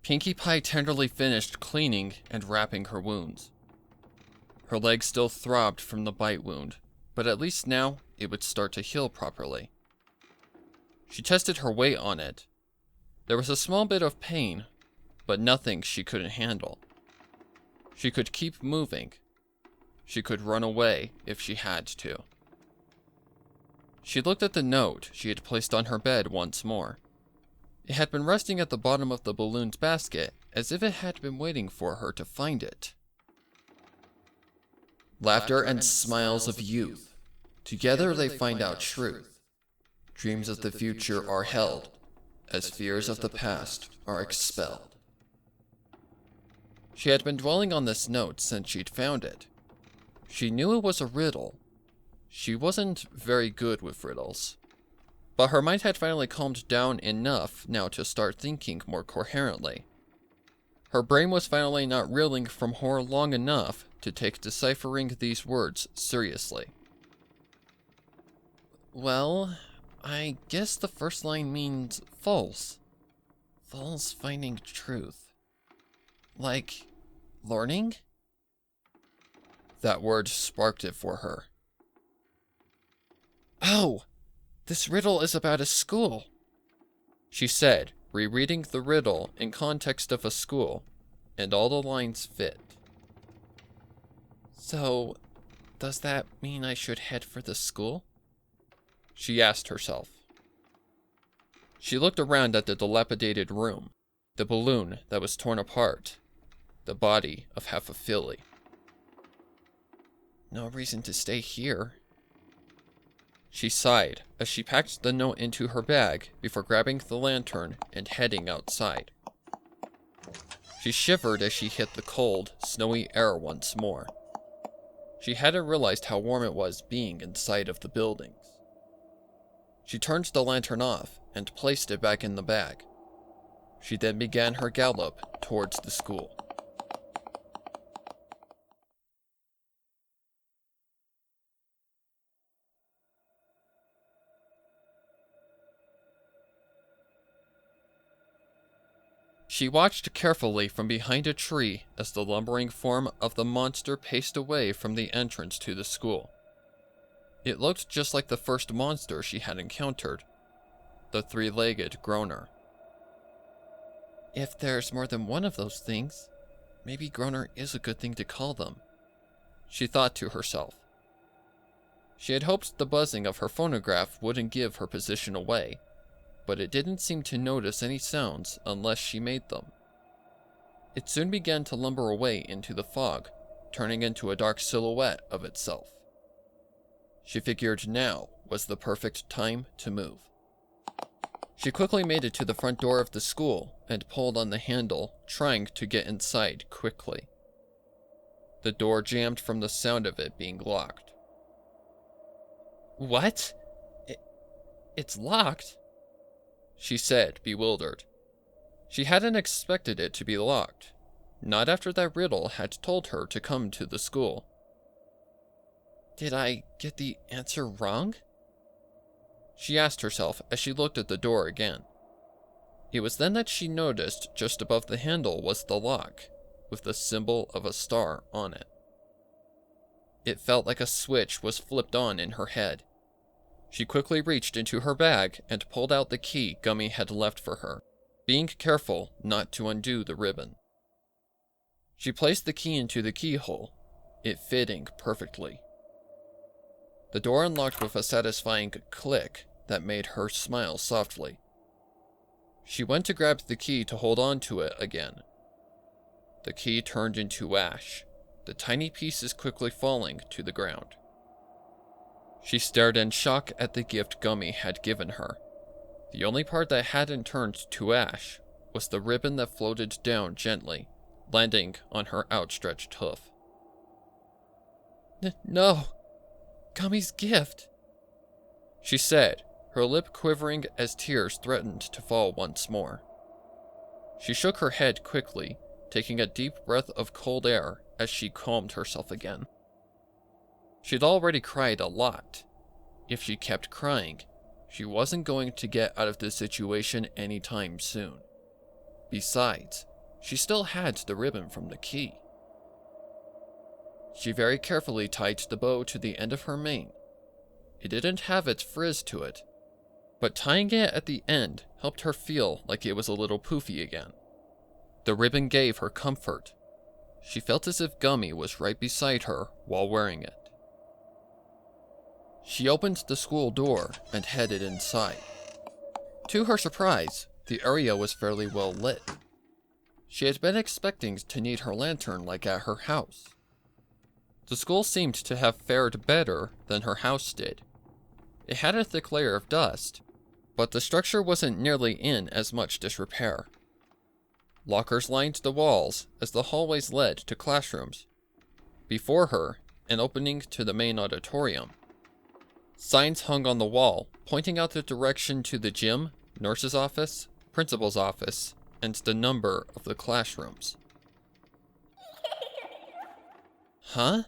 Pinkie Pie tenderly finished cleaning and wrapping her wounds. Her leg still throbbed from the bite wound, but at least now it would start to heal properly. She tested her weight on it. There was a small bit of pain, but nothing she couldn't handle. She could keep moving. She could run away if she had to. She looked at the note she had placed on her bed once more. It had been resting at the bottom of the balloon's basket, as if it had been waiting for her to find it. Laughter and smiles of youth. Together they find out truth. Dreams of the future are held, as fears of the past are expelled. She had been dwelling on this note since she'd found it. She knew it was a riddle. She wasn't very good with riddles, but her mind had finally calmed down enough now to start thinking more coherently. Her brain was finally not reeling from horror long enough to take deciphering these words seriously. Well, I guess the first line means false. False finding truth. Like, learning? That word sparked it for her. Oh! This riddle is about a school, she said, rereading the riddle in context of a school, and all the lines fit. So, does that mean I should head for the school? She asked herself. She looked around at the dilapidated room, the balloon that was torn apart, the body of half a filly. No reason to stay here. She sighed as she packed the note into her bag before grabbing the lantern and heading outside. She shivered as she hit the cold, snowy air once more. She hadn't realized how warm it was being inside of the buildings. She turned the lantern off and placed it back in the bag. She then began her gallop towards the school. She watched carefully from behind a tree as the lumbering form of the monster paced away from the entrance to the school. It looked just like the first monster she had encountered, the three-legged groaner. If there's more than one of those things, maybe groaner is a good thing to call them, she thought to herself. She had hoped the buzzing of her phonograph wouldn't give her position away, but it didn't seem to notice any sounds unless she made them. It soon began to lumber away into the fog, turning into a dark silhouette of itself. She figured now was the perfect time to move. She quickly made it to the front door of the school and pulled on the handle, trying to get inside quickly. The door jammed from the sound of it being locked. What? It's locked? She said, bewildered. She hadn't expected it to be locked, not after that riddle had told her to come to the school. Did I get the answer wrong? She asked herself as she looked at the door again. It was then that she noticed just above the handle was the lock, with the symbol of a star on it. It felt like a switch was flipped on in her head. She quickly reached into her bag and pulled out the key Gummy had left for her, being careful not to undo the ribbon. She placed the key into the keyhole, it fitting perfectly. The door unlocked with a satisfying click that made her smile softly. She went to grab the key to hold on to it again. The key turned into ash, the tiny pieces quickly falling to the ground. She stared in shock at the gift Gummy had given her. The only part that hadn't turned to ash was the ribbon that floated down gently, landing on her outstretched hoof. No! Gummy's gift! She said, her lip quivering as tears threatened to fall once more. She shook her head quickly, taking a deep breath of cold air as she calmed herself again. She'd already cried a lot. If she kept crying, she wasn't going to get out of this situation anytime soon. Besides, she still had the ribbon from the key. She very carefully tied the bow to the end of her mane. It didn't have its frizz to it, but tying it at the end helped her feel like it was a little poofy again. The ribbon gave her comfort. She felt as if Gummy was right beside her while wearing it. She opened the school door and headed inside. To her surprise, the area was fairly well lit. She had been expecting to need her lantern like at her house. The school seemed to have fared better than her house did. It had a thick layer of dust, but the structure wasn't nearly in as much disrepair. Lockers lined the walls as the hallways led to classrooms. Before her, an opening to the main auditorium. Signs hung on the wall, pointing out the direction to the gym, nurse's office, principal's office, and the number of the classrooms. Huh?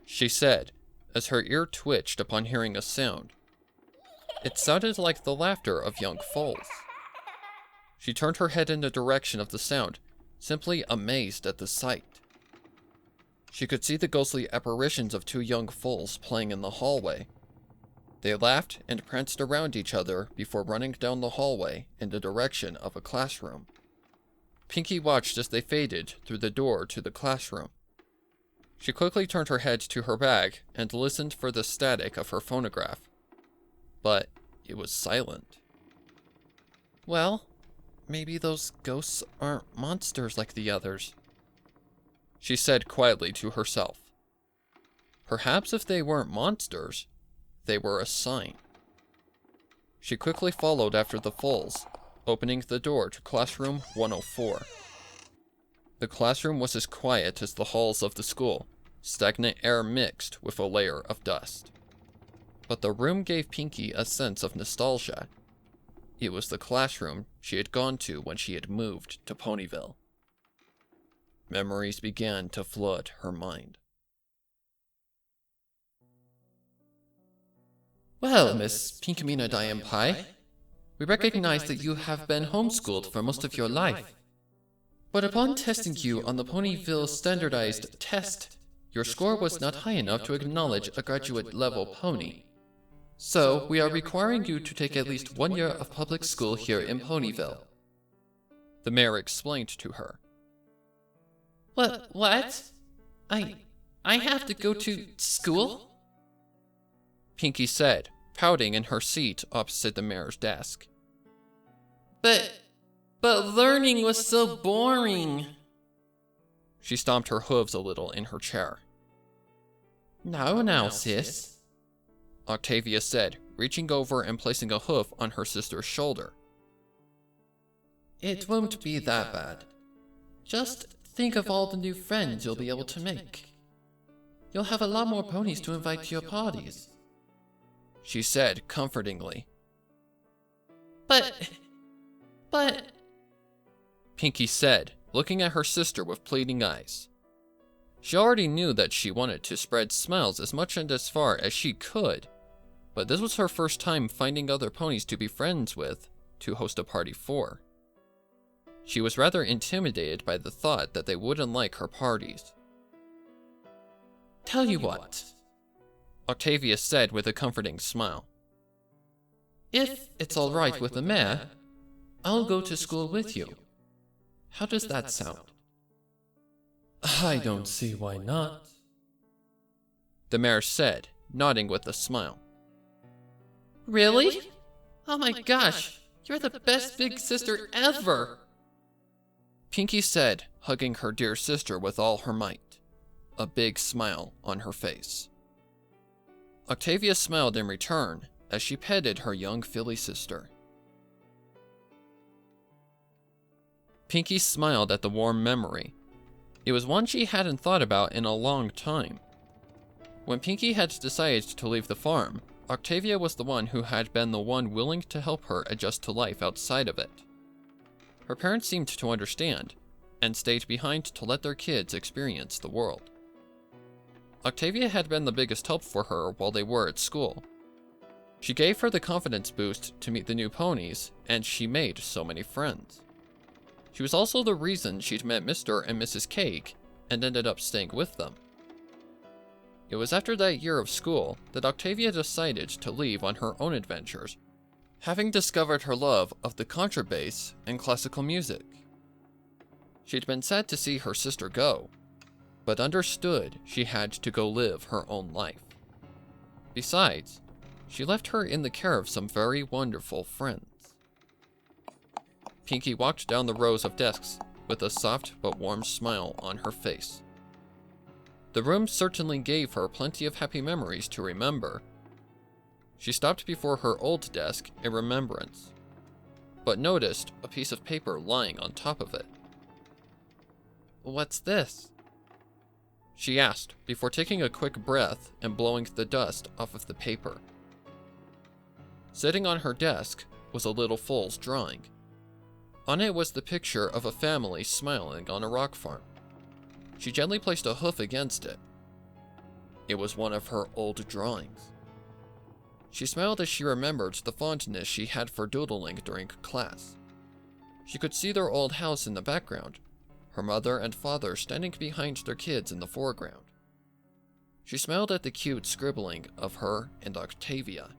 She said, as her ear twitched upon hearing a sound. It sounded like the laughter of young foals. She turned her head in the direction of the sound, simply amazed at the sight. She could see the ghostly apparitions of two young foals playing in the hallway. They laughed and pranced around each other before running down the hallway in the direction of a classroom. Pinkie watched as they faded through the door to the classroom. She quickly turned her head to her bag and listened for the static of her phonograph. But it was silent. Well, maybe those ghosts aren't monsters like the others, she said quietly to herself. Perhaps if they weren't monsters, they were a sign. She quickly followed after the foals, opening the door to classroom 104. The classroom was as quiet as the halls of the school, stagnant air mixed with a layer of dust. But the room gave Pinkie a sense of nostalgia. It was the classroom she had gone to when she had moved to Ponyville. Memories began to flood her mind. Well, Miss Pinkmina Diane Pie, we recognize that you have been homeschooled for most of your life. But upon testing you on the Ponyville standardized test, your score was not high enough to acknowledge a graduate-level pony. So, we are requiring you to take at least 1 year of public school here in Ponyville, the mayor explained to her. What? I have to go to school? Pinkie said, pouting in her seat opposite the mayor's desk. But learning was so boring. She stomped her hooves a little in her chair. Now, sis, Octavia said, reaching over and placing a hoof on her sister's shoulder. It won't be that bad. Just think of all the new friends you'll be able to make. You'll have a lot more ponies to invite to your parties, she said comfortingly. But... Pinkie said, looking at her sister with pleading eyes. She already knew that she wanted to spread smiles as much and as far as she could, but this was her first time finding other ponies to be friends with, to host a party for. She was rather intimidated by the thought that they wouldn't like her parties. Tell you what, Octavia said with a comforting smile. If it's all right with the mayor, I'll go to school with you. How does that sound? I don't see why not, the mayor said, nodding with a smile. Really? Oh my gosh, you're the best big sister ever! Pinkie said, hugging her dear sister with all her might, a big smile on her face. Octavia smiled in return as she petted her young filly sister. Pinkie smiled at the warm memory. It was one she hadn't thought about in a long time. When Pinkie had decided to leave the farm, Octavia was the one who had been the one willing to help her adjust to life outside of it. Her parents seemed to understand, and stayed behind to let their kids experience the world. Octavia had been the biggest help for her while they were at school. She gave her the confidence boost to meet the new ponies, and she made so many friends. She was also the reason she'd met Mr. and Mrs. Cake and ended up staying with them. It was after that year of school that Octavia decided to leave on her own adventures, having discovered her love of the contrabass and classical music. She'd been sad to see her sister go, but understood she had to go live her own life. Besides, she left her in the care of some very wonderful friends. Pinkie walked down the rows of desks with a soft but warm smile on her face. The room certainly gave her plenty of happy memories to remember. She stopped before her old desk in remembrance, but noticed a piece of paper lying on top of it. "What's this?" she asked before taking a quick breath and blowing the dust off of the paper. Sitting on her desk was a little foal's drawing. On it was the picture of a family smiling on a rock farm. She gently placed a hoof against it. It was one of her old drawings. She smiled as she remembered the fondness she had for doodling during class. She could see their old house in the background, her mother and father standing behind their kids in the foreground. She smiled at the cute scribbling of her and Octavia.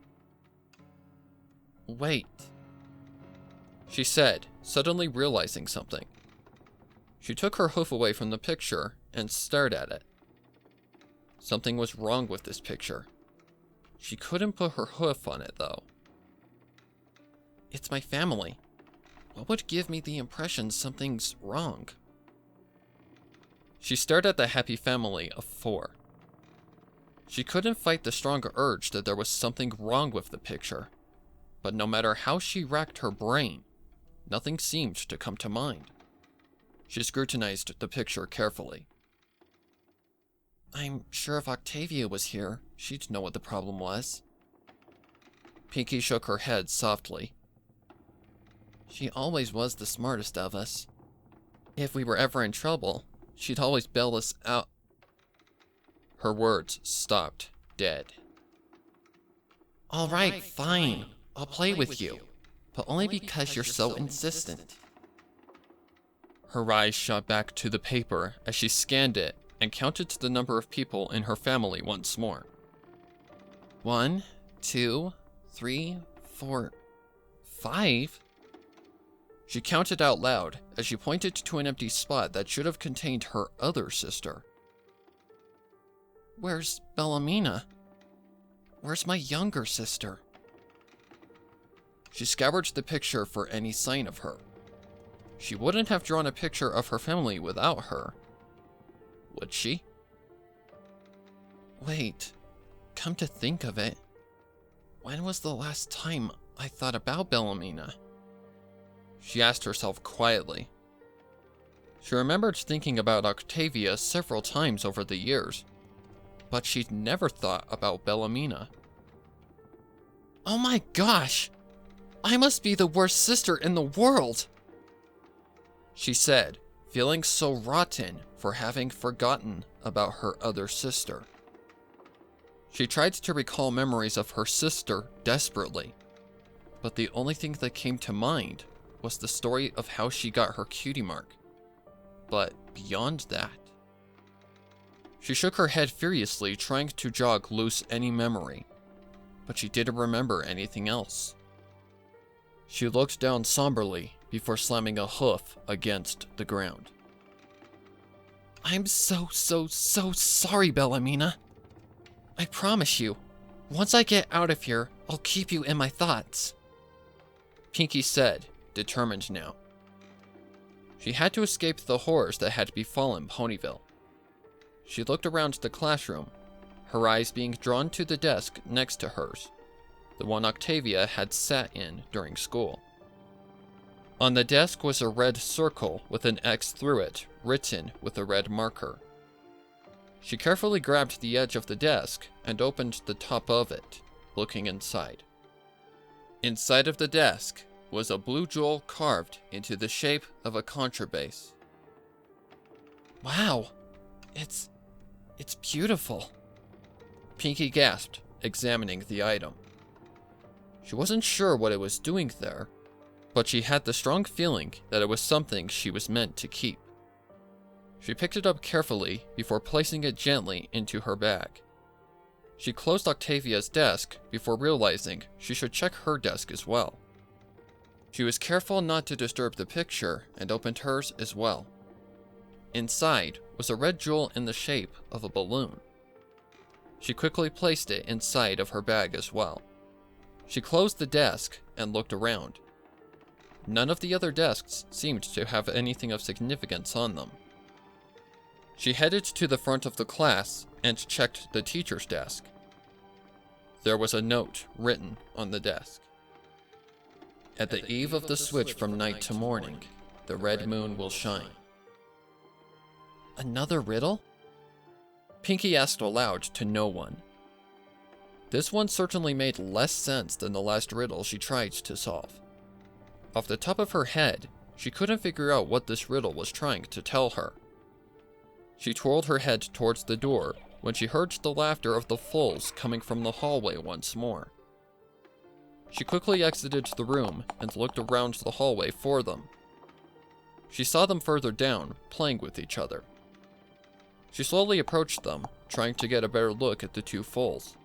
"Wait," she said, suddenly realizing something. She took her hoof away from the picture and stared at it. Something was wrong with this picture. She couldn't put her hoof on it, though. "It's my family. What would give me the impression something's wrong?" She stared at the happy family of 4. She couldn't fight the strong urge that there was something wrong with the picture, but no matter how she racked her brain, nothing seemed to come to mind. She scrutinized the picture carefully. "I'm sure if Octavia was here, she'd know what the problem was." Pinkie shook her head softly. "She always was the smartest of us. If we were ever in trouble, she'd always bail us out." Her words stopped dead. "All right, fine. I'll play with you, but only because you're so insistent." Her eyes shot back to the paper as she scanned it and counted the number of people in her family once more. 1, 2, 3, 4, 5? She counted out loud as she pointed to an empty spot that should have contained her other sister. "Where's Bellamina? Where's my younger sister?" She scoured the picture for any sign of her. She wouldn't have drawn a picture of her family without her, would she? Wait, come to think of it, when was the last time I thought about Bellamina? She asked herself quietly. She remembered thinking about Octavia several times over the years, but she'd never thought about Bellamina. "Oh my gosh! I must be the worst sister in the world!" she said, feeling so rotten for having forgotten about her other sister. She tried to recall memories of her sister desperately, but the only thing that came to mind was the story of how she got her cutie mark. But beyond that, she shook her head furiously, trying to jog loose any memory, but she didn't remember anything else. She looked down somberly before slamming a hoof against the ground. "I'm so sorry, Bellamina. I promise you, once I get out of here, I'll keep you in my thoughts," Pinkie said, determined now. She had to escape the horrors that had befallen Ponyville. She looked around the classroom, her eyes being drawn to the desk next to hers, the one Octavia had sat in during school. On the desk was a red circle with an X through it, written with a red marker. She carefully grabbed the edge of the desk and opened the top of it, looking inside. Inside of the desk was a blue jewel carved into the shape of a contrabass. "Wow, it's beautiful," Pinkie gasped, examining the item. She wasn't sure what it was doing there, but she had the strong feeling that it was something she was meant to keep. She picked it up carefully before placing it gently into her bag. She closed Octavia's desk before realizing she should check her desk as well. She was careful not to disturb the picture and opened hers as well. Inside was a red jewel in the shape of a balloon. She quickly placed it inside of her bag as well. She closed the desk and looked around. None of the other desks seemed to have anything of significance on them. She headed to the front of the class and checked the teacher's desk. There was a note written on the desk. At the eve of the switch from night to morning, the red moon will shine. Another riddle? Pinkie asked aloud to no one. This one certainly made less sense than the last riddle she tried to solve. Off the top of her head, she couldn't figure out what this riddle was trying to tell her. She twirled her head towards the door when she heard the laughter of the foals coming from the hallway once more. She quickly exited the room and looked around the hallway for them. She saw them further down, playing with each other. She slowly approached them, trying to get a better look at the two foals.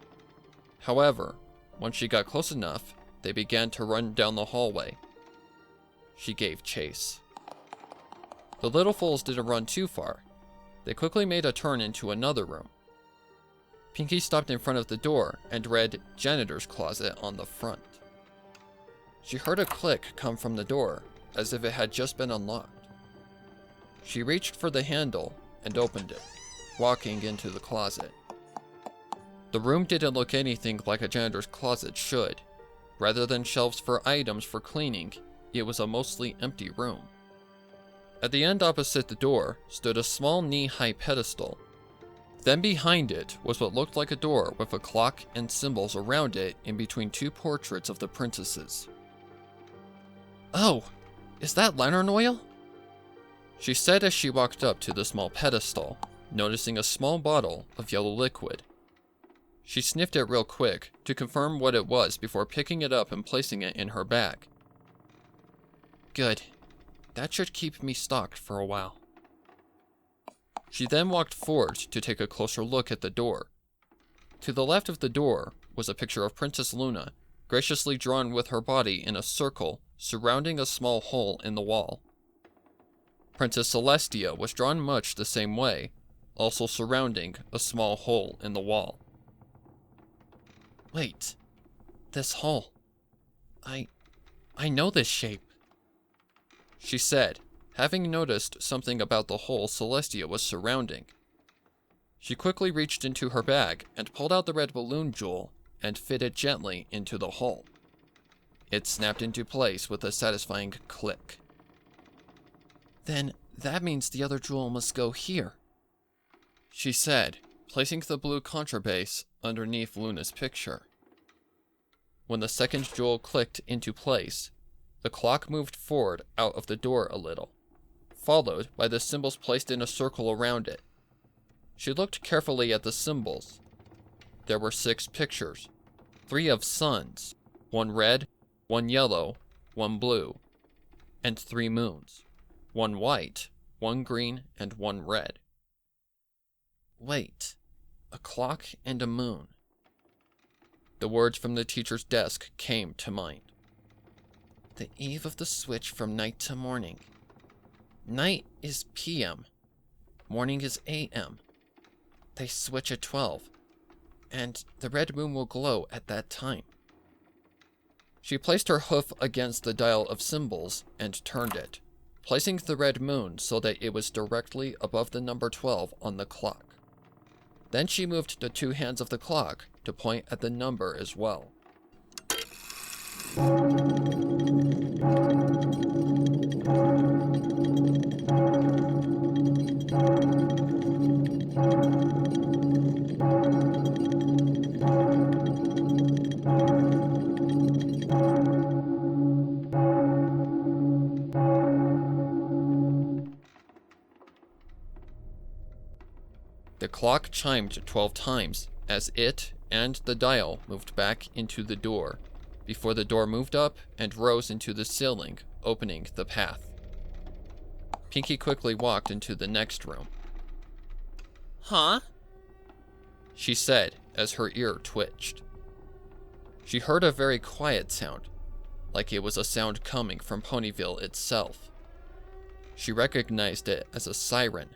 However, once she got close enough, they began to run down the hallway. She gave chase. The little foals didn't run too far. They quickly made a turn into another room. Pinkie stopped in front of the door and read janitor's closet on the front. She heard a click come from the door, as if it had just been unlocked. She reached for the handle and opened it, walking into the closet. The room didn't look anything like a janitor's closet should. Rather than shelves for items for cleaning, it was a mostly empty room. At the end opposite the door stood a small knee-high pedestal. Then behind it was what looked like a door with a clock and symbols around it in between two portraits of the princesses. "Oh, is that lantern oil?" she said as she walked up to the small pedestal, noticing a small bottle of yellow liquid. She sniffed it real quick to confirm what it was before picking it up and placing it in her bag. Good. That should keep me stocked for a while. She then walked forward to take a closer look at the door. To the left of the door was a picture of Princess Luna, graciously drawn with her body in a circle surrounding a small hole in the wall. Princess Celestia was drawn much the same way, also surrounding a small hole in the wall. Wait, this hole. I know this shape, she said, having noticed something about the hole Celestia was surrounding. She quickly reached into her bag and pulled out the red balloon jewel and fit it gently into the hole. It snapped into place with a satisfying click. Then that means the other jewel must go here, she said, placing the blue contrabase underneath Luna's picture. When the second jewel clicked into place, the clock moved forward out of the door a little, followed by the symbols placed in a circle around it. She looked carefully at the symbols. There were 6 pictures, 3 of suns, 1 red, 1 yellow, 1 blue, and 3 moons, 1 white, 1 green, and 1 red. Wait, a clock and a moon. The words from the teacher's desk came to mind. The eve of the switch from night to morning. Night is PM. Morning is AM. They switch at 12. And the red moon will glow at that time. She placed her hoof against the dial of symbols and turned it, placing the red moon so that it was directly above the number 12 on the clock. Then she moved the 2 hands of the clock to point at the number as well. The clock chimed 12 times as it and the dial moved back into the door before the door moved up and rose into the ceiling, opening the path. Pinky quickly walked into the next room. Huh? She said as her ear twitched. She heard a very quiet sound, like it was a sound coming from Ponyville itself. She recognized it as a siren.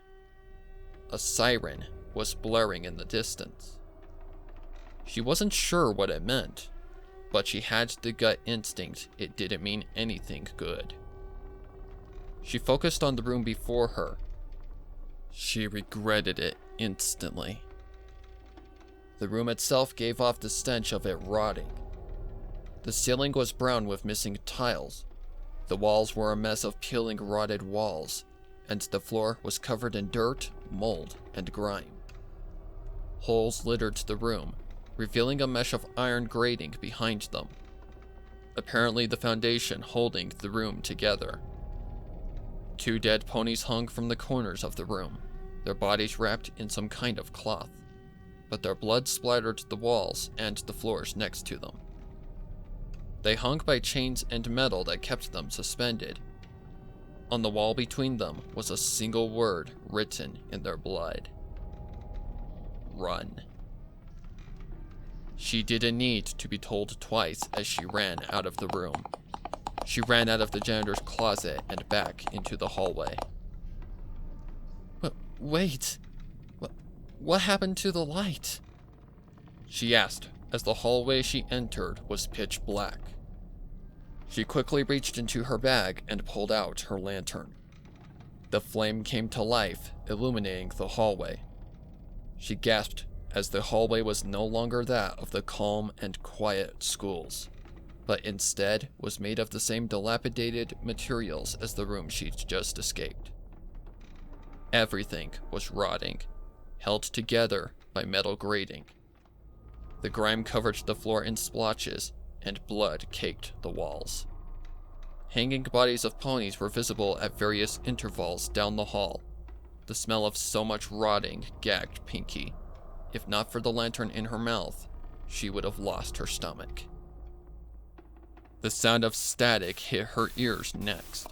A siren was blaring in the distance. She wasn't sure what it meant, but she had the gut instinct it didn't mean anything good. She focused on the room before her. She regretted it instantly. The room itself gave off the stench of it rotting. The ceiling was brown with missing tiles. The walls were a mess of peeling rotted walls, and the floor was covered in dirt, mold, and grime. Holes littered the room, revealing a mesh of iron grating behind them. Apparently the foundation holding the room together. 2 dead ponies hung from the corners of the room, their bodies wrapped in some kind of cloth, but their blood splattered the walls and the floors next to them. They hung by chains and metal that kept them suspended. On the wall between them was a single word written in their blood. Run. She didn't need to be told twice as she ran out of the room. She ran out of the janitor's closet and back into the hallway. Wait, what happened to the light? She asked as the hallway she entered was pitch black. She quickly reached into her bag and pulled out her lantern. The flame came to life, illuminating the hallway. She gasped as the hallway was no longer that of the calm and quiet schools, but instead was made of the same dilapidated materials as the room she'd just escaped. Everything was rotting, held together by metal grating. The grime covered the floor in splotches, and blood caked the walls. Hanging bodies of ponies were visible at various intervals down the hall. The smell of so much rotting gagged Pinky. If not for the lantern in her mouth, she would have lost her stomach. The sound of static hit her ears next.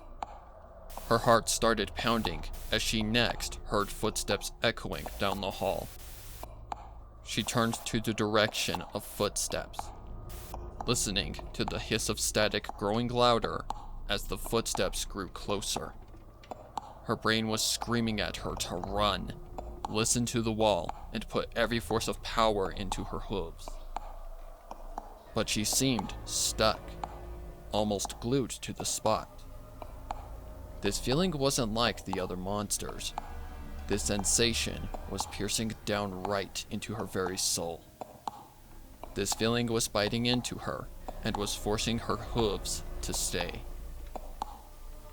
Her heart started pounding as she next heard footsteps echoing down the hall. She turned to the direction of footsteps, listening to the hiss of static growing louder as the footsteps grew closer. Her brain was screaming at her to run, listen to the wall, and put every force of power into her hooves. But she seemed stuck, almost glued to the spot. This feeling wasn't like the other monsters. This sensation was piercing down right into her very soul. This feeling was biting into her and was forcing her hooves to stay.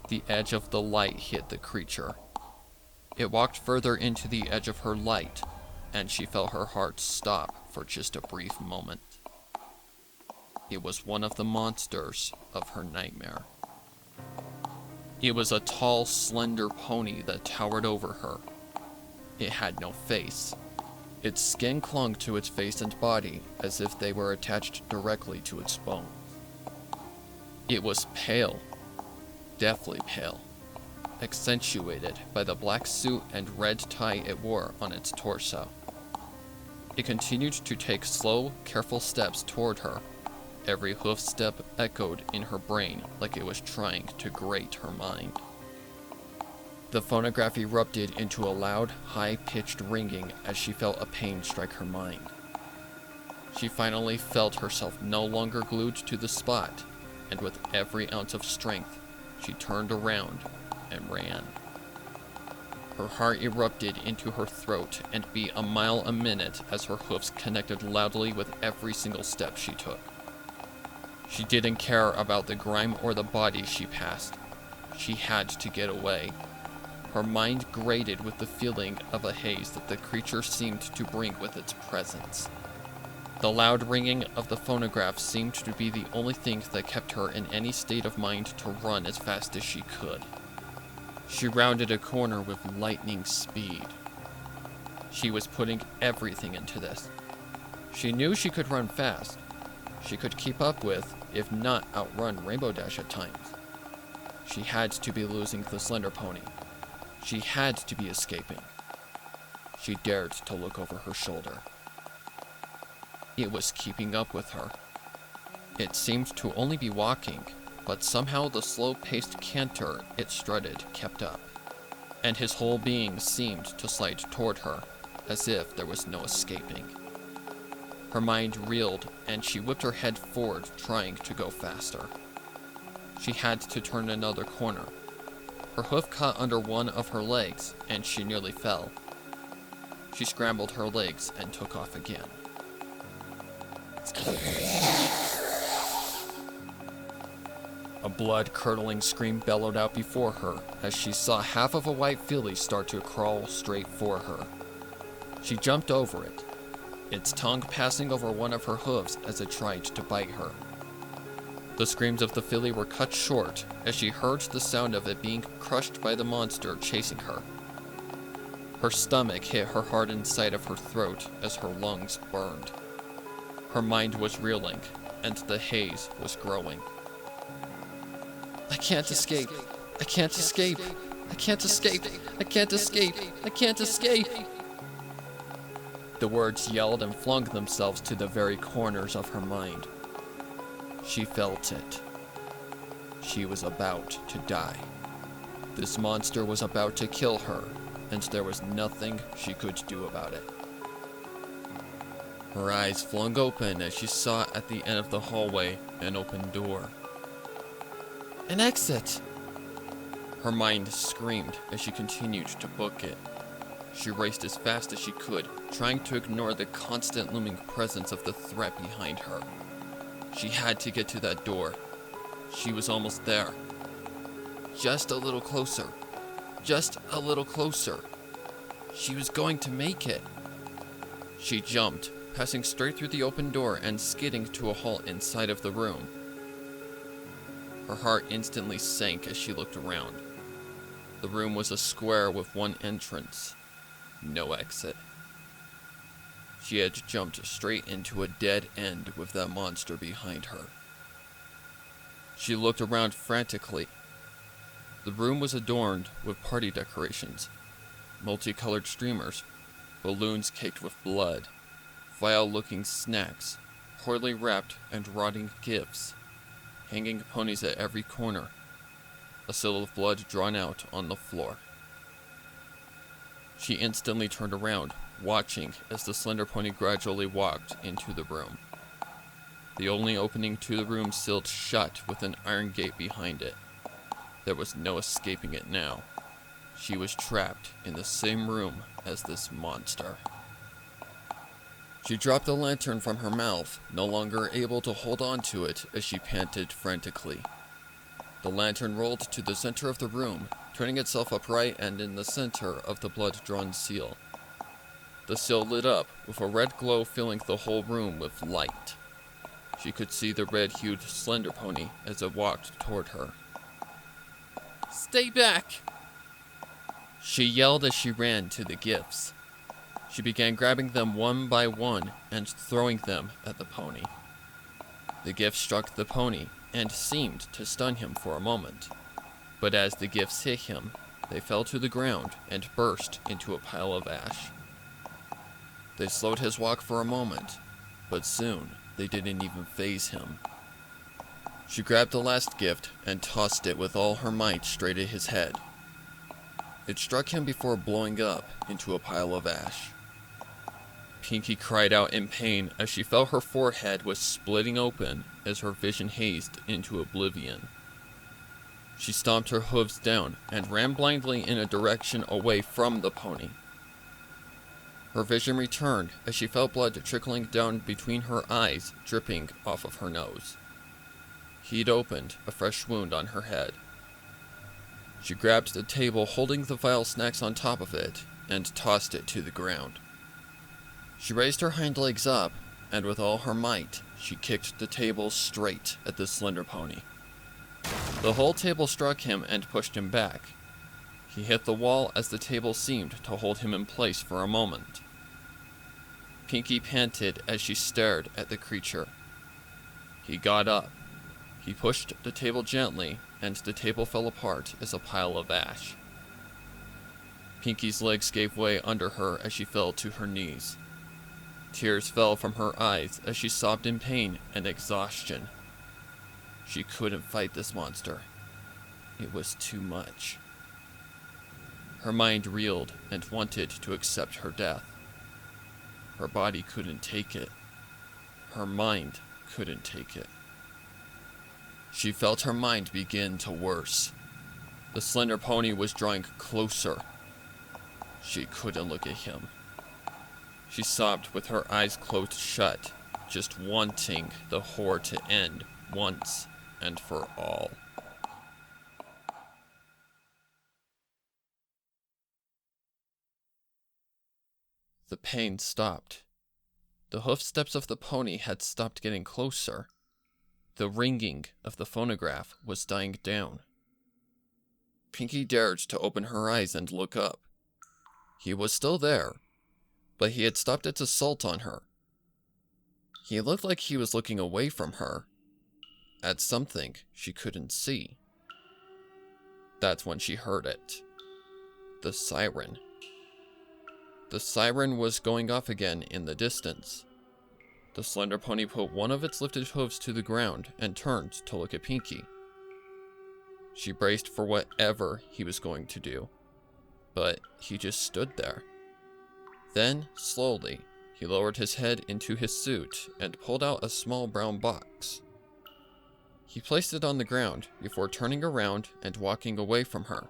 The edge of the light hit the creature. It walked further into the edge of her light, and she felt her heart stop for just a brief moment. It was one of the monsters of her nightmare. It was a tall, slender pony that towered over her. It had no face. Its skin clung to its face and body as if they were attached directly to its bones. It was pale, deathly pale, accentuated by the black suit and red tie it wore on its torso. It continued to take slow, careful steps toward her. Every hoof step echoed in her brain like it was trying to grate her mind. The phonograph erupted into a loud, high-pitched ringing as she felt a pain strike her mind. She finally felt herself no longer glued to the spot, and with every ounce of strength, she turned around and ran. Her heart erupted into her throat and beat a mile a minute as her hoofs connected loudly with every single step she took. She didn't care about the grime or the bodies she passed. She had to get away. Her mind grated with the feeling of a haze that the creature seemed to bring with its presence. The loud ringing of the phonograph seemed to be the only thing that kept her in any state of mind to run as fast as she could. She rounded a corner with lightning speed. She was putting everything into this. She knew she could run fast. She could keep up with if not outrun Rainbow Dash at times. She had to be losing the Slender Pony. She had to be escaping. She dared to look over her shoulder. It was keeping up with her. It seemed to only be walking, but somehow the slow-paced canter it strutted kept up, and his whole being seemed to slide toward her, as if there was no escaping. Her mind reeled, and she whipped her head forward, trying to go faster. She had to turn another corner. Her hoof caught under one of her legs, and she nearly fell. She scrambled her legs and took off again. A blood-curdling scream bellowed out before her as she saw half of a white filly start to crawl straight for her. She jumped over it, its tongue passing over one of her hooves as it tried to bite her. The screams of the filly were cut short as she heard the sound of it being crushed by the monster chasing her. Her stomach hit her hard inside of her throat as her lungs burned. Her mind was reeling, and the haze was growing. I can't escape. I can't escape. I can't escape. I can't escape. I can't escape. The words yelled and flung themselves to the very corners of her mind. She felt it. She was about to die. This monster was about to kill her, and there was nothing she could do about it. Her eyes flung open as she saw at the end of the hallway an open door. An exit! Her mind screamed as she continued to book it. She raced as fast as she could, trying to ignore the constant looming presence of the threat behind her. She had to get to that door. She was almost there. Just a little closer. Just a little closer. She was going to make it. She jumped, passing straight through the open door and skidding to a halt inside of the room. Her heart instantly sank as she looked around. The room was a square with one entrance, no exit. She had jumped straight into a dead end with that monster behind her. She looked around frantically. The room was adorned with party decorations, multicolored streamers, balloons caked with blood, vile-looking snacks, poorly wrapped and rotting gifts, hanging ponies at every corner, a seal of blood drawn out on the floor. She instantly turned around, watching as the slender pony gradually walked into the room. The only opening to the room sealed shut with an iron gate behind it. There was no escaping it now. She was trapped in the same room as this monster. She dropped the lantern from her mouth, no longer able to hold on to it as she panted frantically. The lantern rolled to the center of the room, turning itself upright and in the center of the blood-drawn seal. The seal lit up, with a red glow filling the whole room with light. She could see the red-hued slender pony as it walked toward her. "Stay back!" She yelled as she ran to the gifts. She began grabbing them one by one and throwing them at the pony. The gift struck the pony and seemed to stun him for a moment, but as the gifts hit him, they fell to the ground and burst into a pile of ash. They slowed his walk for a moment, but soon they didn't even faze him. She grabbed the last gift and tossed it with all her might straight at his head. It struck him before blowing up into a pile of ash. Pinky cried out in pain as she felt her forehead was splitting open as her vision hazed into oblivion. She stomped her hooves down and ran blindly in a direction away from the pony. Her vision returned as she felt blood trickling down between her eyes, dripping off of her nose. He'd opened a fresh wound on her head. She grabbed the table holding the vile snacks on top of it and tossed it to the ground. She raised her hind legs up, and with all her might, she kicked the table straight at the slender pony. The whole table struck him and pushed him back. He hit the wall as the table seemed to hold him in place for a moment. Pinky panted as she stared at the creature. He got up, He pushed the table gently, and the table fell apart as a pile of ash. Pinky's legs gave way under her as she fell to her knees. Tears fell from her eyes as she sobbed in pain and exhaustion. She couldn't fight this monster. It was too much. Her mind reeled and wanted to accept her death. Her body couldn't take it. Her mind couldn't take it. She felt her mind begin to worse. The slender pony was drawing closer. She couldn't look at him. She sobbed with her eyes closed shut, just wanting the horror to end once and for all. The pain stopped. The hoofsteps of the pony had stopped getting closer. The ringing of the phonograph was dying down. Pinky dared to open her eyes and look up. He was still there, but he had stopped its assault on her. He looked like he was looking away from her, at something she couldn't see. That's when she heard it. The siren. The siren was going off again in the distance. The slender pony put one of its lifted hooves to the ground and turned to look at Pinky. She braced for whatever he was going to do, but he just stood there. Then, slowly, he lowered his head into his suit and pulled out a small brown box. He placed it on the ground before turning around and walking away from her.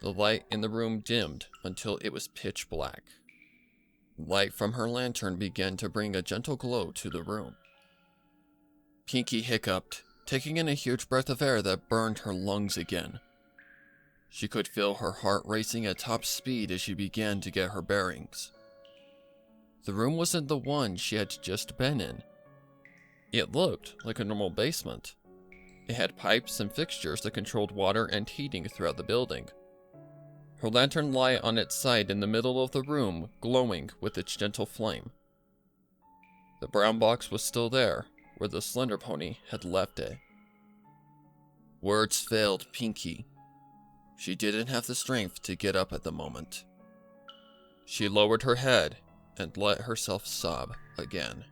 The light in the room dimmed until it was pitch black. Light from her lantern began to bring a gentle glow to the room. Pinky hiccuped, taking in a huge breath of air that burned her lungs again. She could feel her heart racing at top speed as she began to get her bearings. The room wasn't the one she had just been in. It looked like a normal basement. It had pipes and fixtures that controlled water and heating throughout the building. Her lantern lay on its side in the middle of the room, glowing with its gentle flame. The brown box was still there, where the slender pony had left it. Words failed Pinky. She didn't have the strength to get up at the moment. She lowered her head and let herself sob again.